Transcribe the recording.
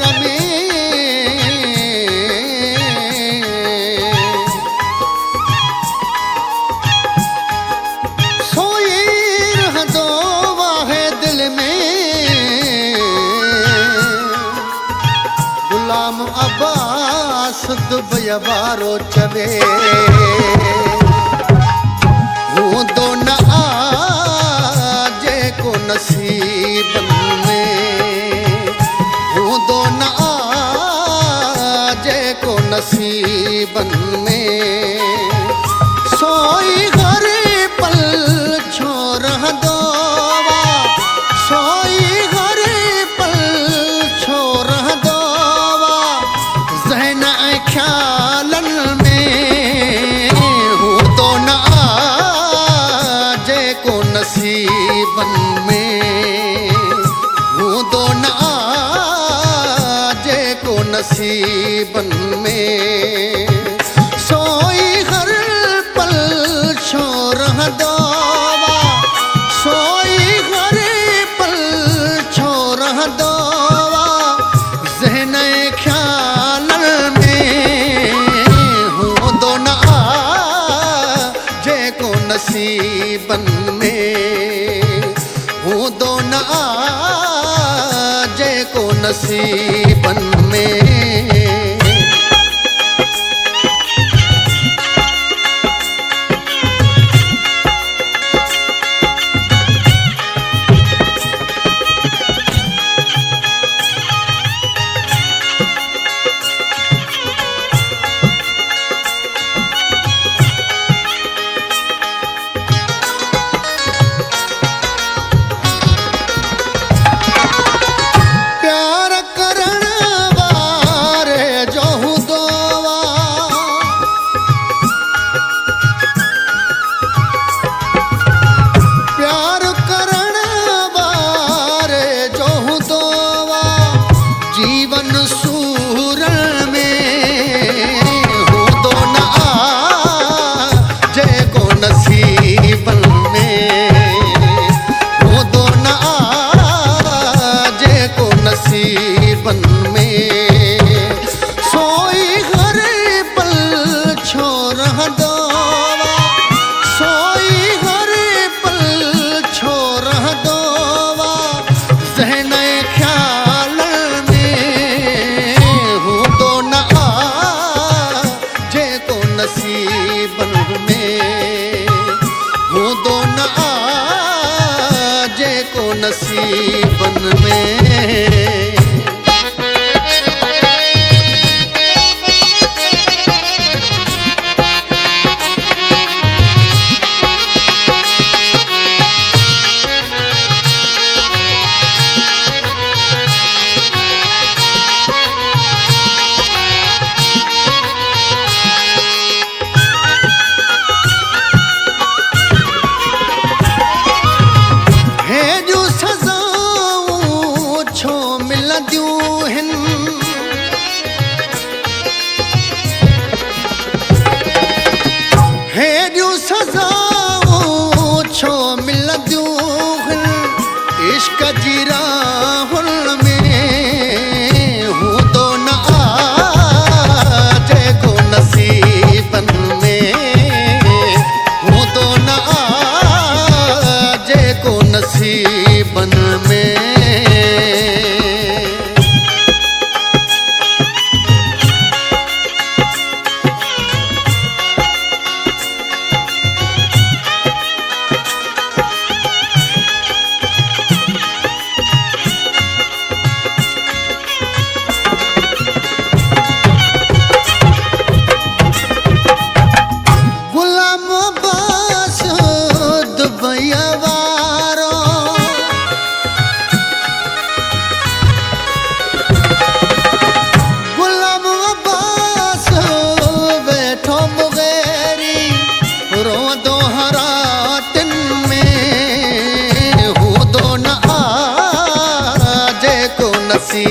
रमे सोई रह दो वाहे दिल में गुलाम अब्बास दुबई बारो चवे हूँ दो न आजे को नसीबन में हूँ दो न आजे को नसीबन में सोई घर पल छोड़ दोवा सोई घर पल छोड़ दोवा जहन ख्यालन में हूँ दो न आजे को नसीबन में हूँ दो न आजे को नसीबन में सोई हर पल छोड़ दोवा सोई हर पल छोड़ दोवा जहन ख्याल में हूँ दो न आजे को नसीबन में हूँ दो न आजे को नसीबन में नसीबन में सोई घर पल छोड़ दोवा सोई घर पल छोड़ दोवा जहन ख्याल में हूँ दो न आजे को नसीबन में हूँ दो न आजे को नसीबन में इश्क जीरा हुल में हूँ दो न आजे को नसीबन में हूँ दो न आजे को नसीबन में सी